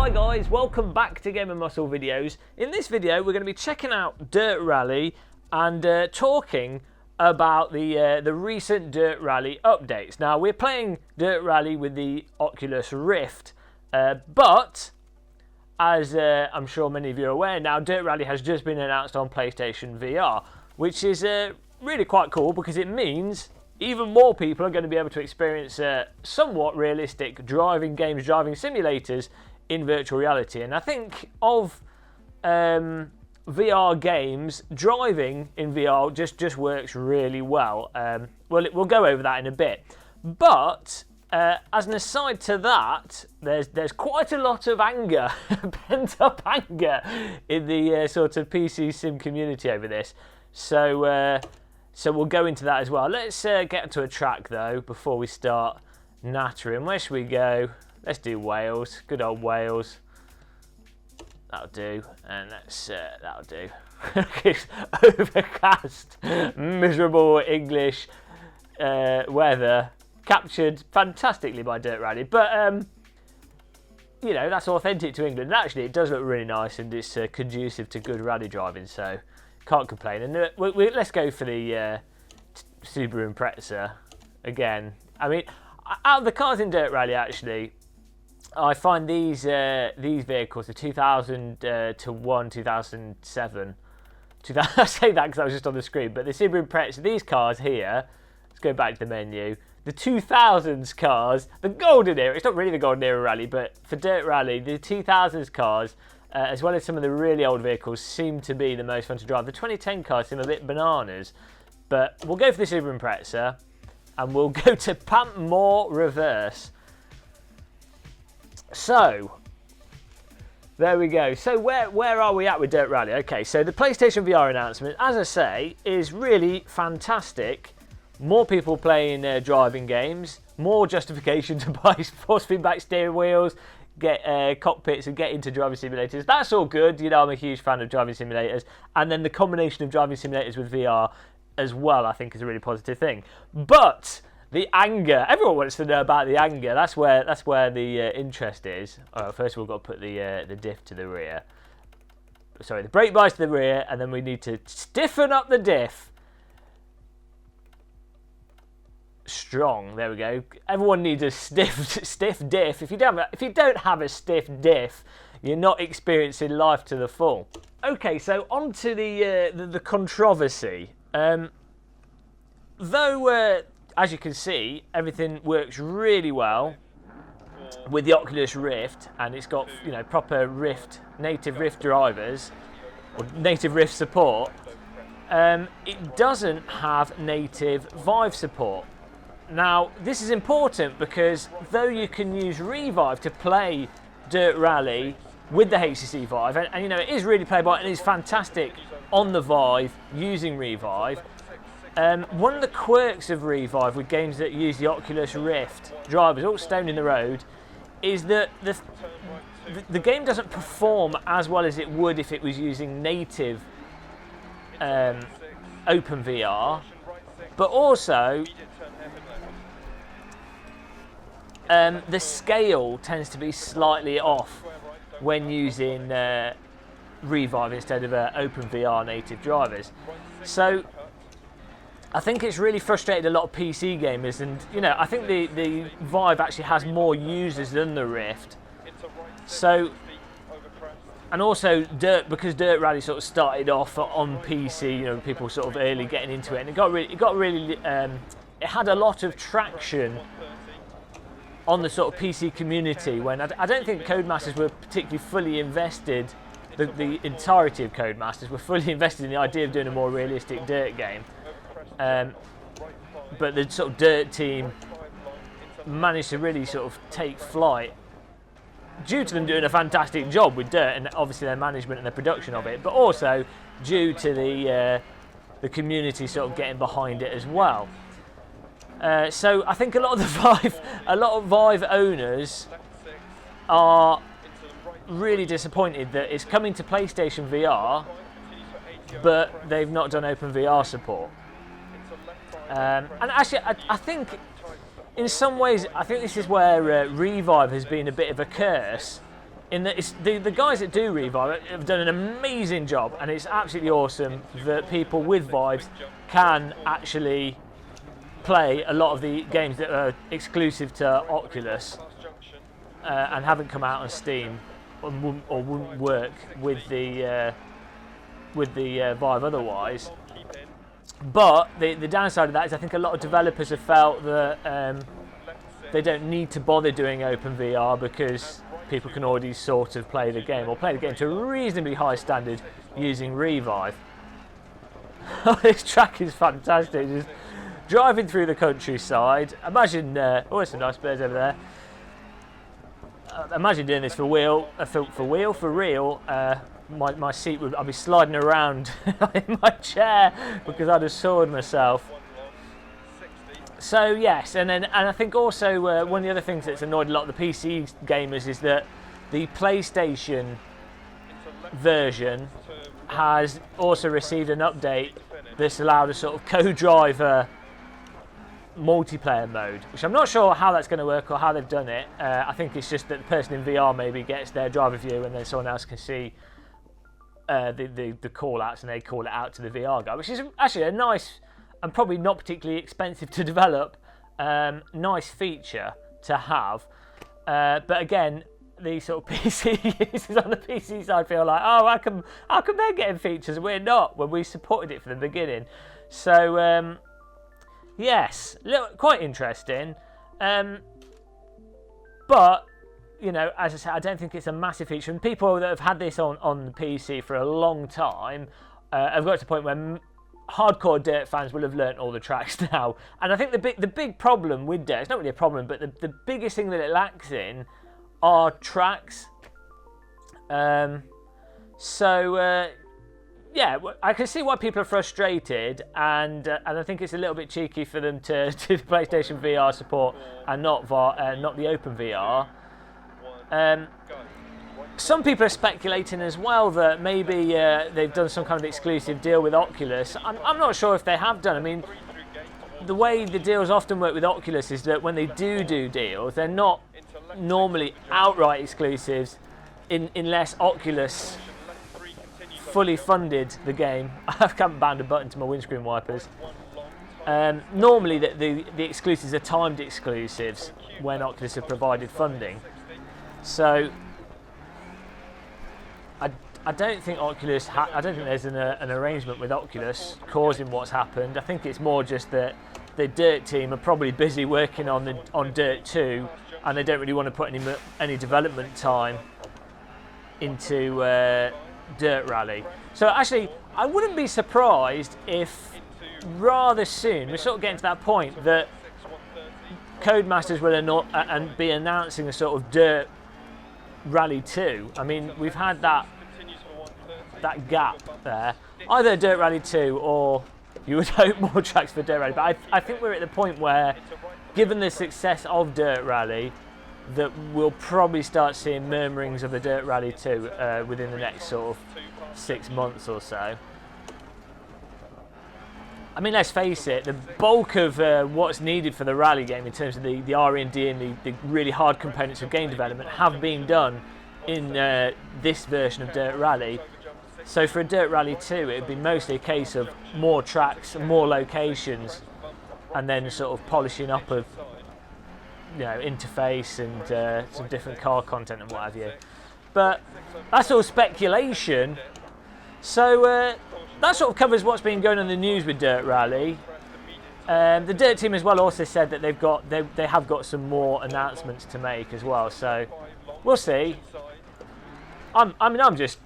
Hi guys, welcome back to Game & Muscle videos. In this video we're going to be checking out Dirt Rally and talking about the recent Dirt Rally updates. Now we're playing Dirt Rally with the Oculus Rift, but as I'm sure many of you are aware now, Dirt Rally has just been announced on PlayStation VR, which is really quite cool because it means even more people are going to be able to experience somewhat realistic driving games, driving simulators in virtual reality. And I think of VR games, driving in VR just works really well. We'll go over that in a bit. But as an aside to that, there's quite a lot of anger, pent up anger, in the sort of PC sim community over this. So we'll go into that as well. Let's get to a track though before we start nattering. Where should we go? Let's do Wales. Good old Wales. That'll do. And that'll do. It's overcast, miserable English weather, captured fantastically by Dirt Rally. But you know, that's authentic to England. And actually, it does look really nice, and it's conducive to good rally driving. So can't complain. And let's go for the Subaru Impreza again. I mean, out of the cars in Dirt Rally, actually, I find these vehicles, the 2001, 2007, I say that because I was just on the screen, but the Subaru Impreza, these cars here, let's go back to the menu, the 2000s cars, the golden era, it's not really the golden era rally, but for Dirt Rally, the 2000s cars, as well as some of the really old vehicles, seem to be the most fun to drive. The 2010 cars seem a bit bananas, but we'll go for the Subaru Impreza, and we'll go to Pampmore Reverse. So, there we go. So where are we at with Dirt Rally? Okay, so the PlayStation VR announcement, as I say, is really fantastic. More people playing driving games, more justification to buy force feedback steering wheels, get cockpits and get into driving simulators. That's all good. You know, I'm a huge fan of driving simulators. And then the combination of driving simulators with VR as well, I think, is a really positive thing. But the anger, everyone wants to know about the anger. That's where the interest is. First of all, we've got to put the diff to the rear. Sorry, the brake bias to the rear, and then we need to stiffen up the diff. Strong, there we go. Everyone needs a stiff diff. If you don't have a stiff diff, you're not experiencing life to the full. Okay, so on to the controversy. Though as you can see, everything works really well with the Oculus Rift, and it's got, you know, proper Rift, native Rift drivers, or native Rift support. It doesn't have native Vive support. Now, this is important because though you can use Revive to play Dirt Rally with the HTC Vive, and you know, it is really playable and it is fantastic on the Vive using Revive. One of the quirks of Revive with games that use the Oculus Rift drivers, all stone in the road, is that the game doesn't perform as well as it would if it was using native OpenVR, but also the scale tends to be slightly off when using Revive instead of OpenVR native drivers. So I think it's really frustrated a lot of PC gamers, and you know, I think the Vive actually has more users than the Rift. So, and also because Dirt Rally sort of started off on PC, you know, people sort of early getting into it, and it had a lot of traction on the sort of PC community. When I don't think Codemasters were particularly fully invested. The entirety of Codemasters were fully invested in the idea of doing a more realistic Dirt game. But the sort of Dirt team managed to really sort of take flight due to them doing a fantastic job with Dirt, and obviously their management and their production of it, but also due to the community sort of getting behind it as well. So I think a lot of Vive owners are really disappointed that it's coming to PlayStation VR, but they've not done OpenVR support. And actually, I think in some ways, I think this is where Revive has been a bit of a curse, the guys that do Revive have done an amazing job, and it's absolutely awesome that people with Vives can actually play a lot of the games that are exclusive to Oculus and haven't come out on Steam or wouldn't work with the Vive otherwise. But the downside of that is I think a lot of developers have felt that they don't need to bother doing OpenVR because people can already sort of play the game, or play the game to a reasonably high standard using Revive. This track is fantastic. Just driving through the countryside. Imagine, oh, there's some nice birds over there. Imagine doing this for real. My seat would, I'd be sliding around in my chair because I'd have soared myself. So yes, and I think also one of the other things that's annoyed a lot of the PC gamers is that the PlayStation version has also received an update that's allowed a sort of co-driver multiplayer mode, which I'm not sure how that's going to work or how they've done it. I think it's just that the person in VR maybe gets their driver view and then someone else can see the call outs and they call it out to the VR guy, which is actually a nice and probably not particularly expensive to develop, nice feature to have. But again, the sort of PC users on the PC side feel like, oh, how come they're getting features and we're not, when we supported it from the beginning? So yes, quite interesting. But you know, as I said, I don't think it's a massive feature. And people that have had this on the PC for a long time have got to the point where hardcore Dirt fans will have learnt all the tracks now. And I think the big problem with Dirt, it's not really a problem, but the biggest thing that it lacks in are tracks. Yeah, I can see why people are frustrated, and I think it's a little bit cheeky for them to do the PlayStation VR support and not the Open VR. Some people are speculating as well that maybe they've done some kind of exclusive deal with Oculus. I'm not sure if they have done. I mean, the way the deals often work with Oculus is that when they do deals, they're not normally outright exclusives unless Oculus fully funded the game. I haven't bound a button to my windscreen wipers. Normally the exclusives are timed exclusives when Oculus have provided funding. So I don't think Oculus. I don't think there's an arrangement with Oculus causing what's happened. I think it's more just that the Dirt team are probably busy working on Dirt 2, and they don't really want to put any development time into Dirt Rally. So actually, I wouldn't be surprised if rather soon we're sort of getting to that point that Codemasters will be announcing a sort of Dirt Rally 2. I mean, we've had that gap there. Either Dirt Rally 2 or you would hope more tracks for Dirt Rally. But I think we're at the point where, given the success of Dirt Rally, that we'll probably start seeing murmurings of the Dirt Rally 2 within the next sort of 6 months or so. I mean, let's face it, the bulk of what's needed for the rally game in terms of the R&D and the really hard components of game development have been done in this version of Dirt Rally. So for a Dirt Rally 2, it would be mostly a case of more tracks, more locations, and then sort of polishing up of, you know, interface and some different car content and what have you. But that's all speculation. So that sort of covers what's been going on in the news with Dirt Rally. The Dirt team as well also said that they have got some more announcements to make as well. So we'll see. I'm just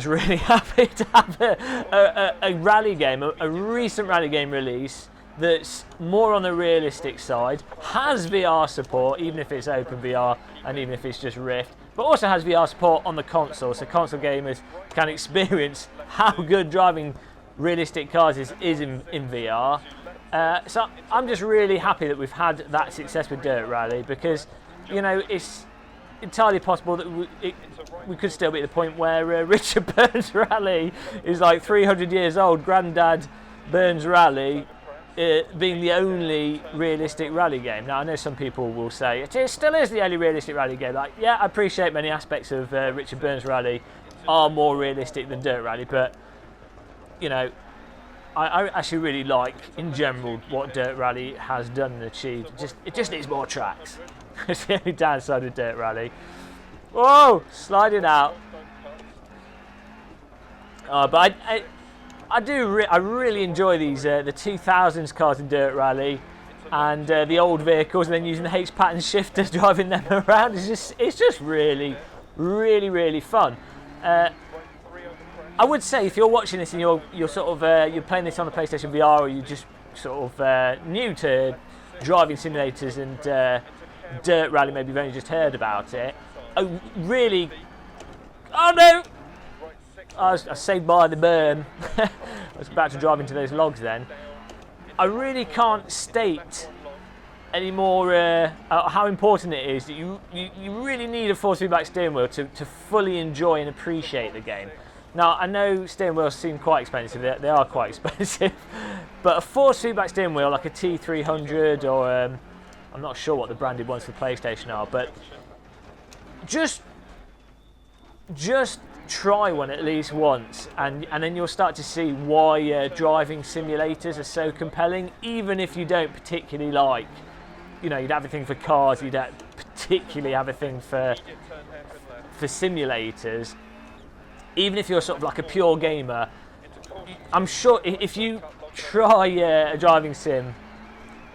really happy to have a rally game, a recent rally game release that's more on the realistic side, has VR support, even if it's Open VR and even if it's just Rift, but also has VR support on the console, so console gamers can experience how good driving realistic cars is in VR. So I'm just really happy that we've had that success with Dirt Rally, because, you know, it's entirely possible that we could still be at the point where Richard Burns Rally is like 300 years old. Grandad Burns Rally being the only realistic rally game. Now I know some people will say it still is the only realistic rally game. Like, yeah, I appreciate many aspects of Richard Burns Rally are more realistic than Dirt Rally, but you know, I actually really like in general what Dirt Rally has done and achieved. It just needs more tracks. It's the only downside of Dirt Rally. Whoa, sliding out. But I really enjoy these the 2000s cars in Dirt Rally, and the old vehicles, and then using the H pattern shifters, driving them around. It's just really fun. I would say if you're watching this and you're sort of you're playing this on the PlayStation VR, or you're just sort of new to driving simulators and Dirt Rally, maybe you've only just heard about it. Oh no! I was saved by the burn. I was about to drive into those logs then. I really can't state any more how important it is that you really need a force feedback steering wheel to fully enjoy and appreciate the game. Now, I know steering wheels seem quite expensive, they are quite expensive, but a force feedback steering wheel like a T300 or I'm not sure what the branded ones for PlayStation are, but just try one at least once, and then you'll start to see why driving simulators are so compelling, even if you don't particularly like, you know, you'd have a thing for cars, you don't particularly have a thing for simulators. Even if you're sort of like a pure gamer, I'm sure if you try a driving sim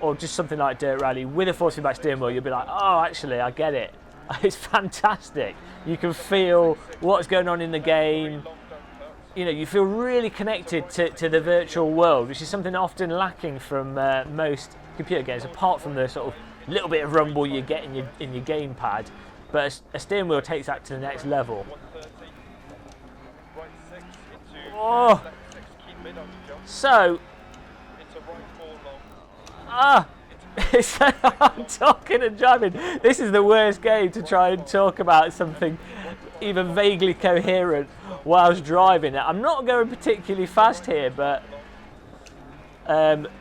or just something like Dirt Rally with a force feedback steering wheel, you'll be like, oh, actually, I get it. It's fantastic. You can feel what's going on in the game. You know, you feel really connected to the virtual world, which is something often lacking from most computer games, apart from the sort of little bit of rumble you get in your gamepad. But a steering wheel takes that to the next level. Oh, so I'm talking and driving. This is the worst game to try and talk about something even vaguely coherent whilst driving it. I'm not going particularly fast here, but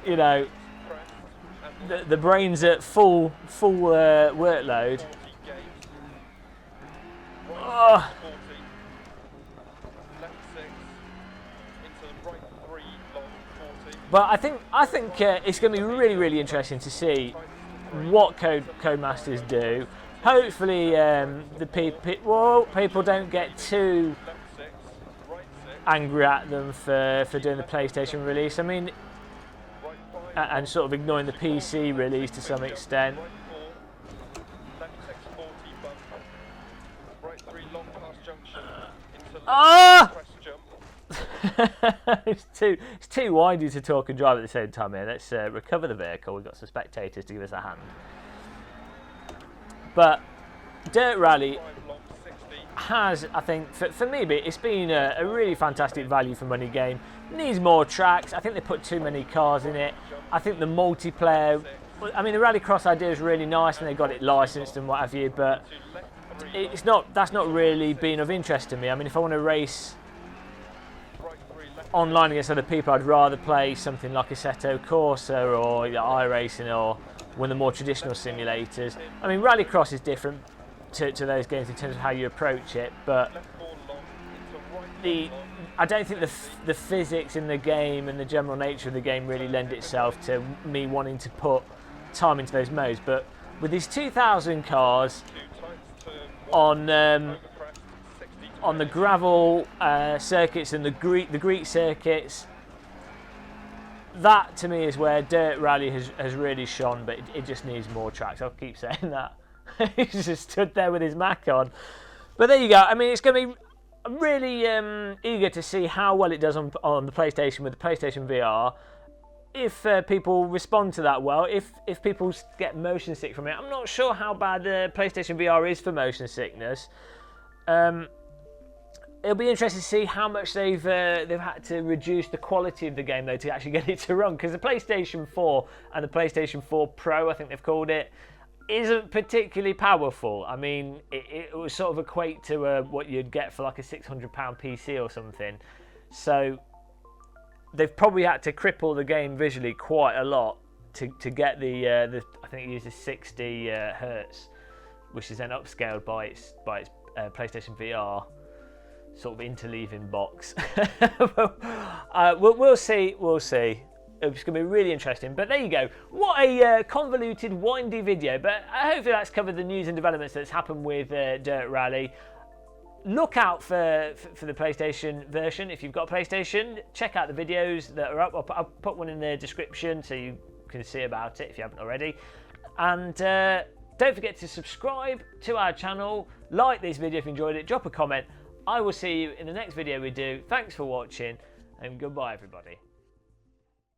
you know, the brain's at full workload. Oh. But I think it's going to be really interesting to see what Codemasters do. Hopefully, people don't get too angry at them for doing the PlayStation release. I mean, and sort of ignoring the PC release to some extent. Ah! It's too windy to talk and drive at the same time here. Let's recover the vehicle. We've got some spectators to give us a hand. But Dirt Rally has, I think, for me, it's been a really fantastic value for money game. Needs more tracks. I think they put too many cars in it. I think the multiplayer, I mean, the Rallycross idea is really nice and they got it licensed and what have you, but that's not really been of interest to me. I mean, if I want to race online against other people, I'd rather play something like Assetto Corsa or iRacing or one of the more traditional simulators. I mean, Rallycross is different to those games in terms of how you approach it, but I don't think the physics in the game and the general nature of the game really lend itself to me wanting to put time into those modes. But with these 2000 cars on the gravel circuits and the Greek circuits, that to me is where Dirt Rally has really shone, but it just needs more tracks. I'll keep saying that. He's just stood there with his Mac on. But there you go. I mean, it's going to be... I'm really eager to see how well it does on the PlayStation with the PlayStation VR. If people respond to that well, if people get motion sick from it. I'm not sure how bad the PlayStation VR is for motion sickness. It'll be interesting to see how much they've had to reduce the quality of the game though to actually get it to run, because the PlayStation 4 and the PlayStation 4 Pro, I think they've called it, isn't particularly powerful. I mean, it would sort of equate to what you'd get for like a £600 PC or something. So they've probably had to cripple the game visually quite a lot to get the I think it uses 60 hertz, which is then upscaled by its PlayStation VR sort of interleaving box. We'll see. It's going to be really interesting. But there you go. What a convoluted, windy video. But hopefully that's covered the news and developments that's happened with Dirt Rally. Look out for the PlayStation version. If you've got a PlayStation, check out the videos that are up. I'll put one in the description so you can see about it if you haven't already. And don't forget to subscribe to our channel. Like this video if you enjoyed it. Drop a comment. I will see you in the next video we do. Thanks for watching and goodbye everybody.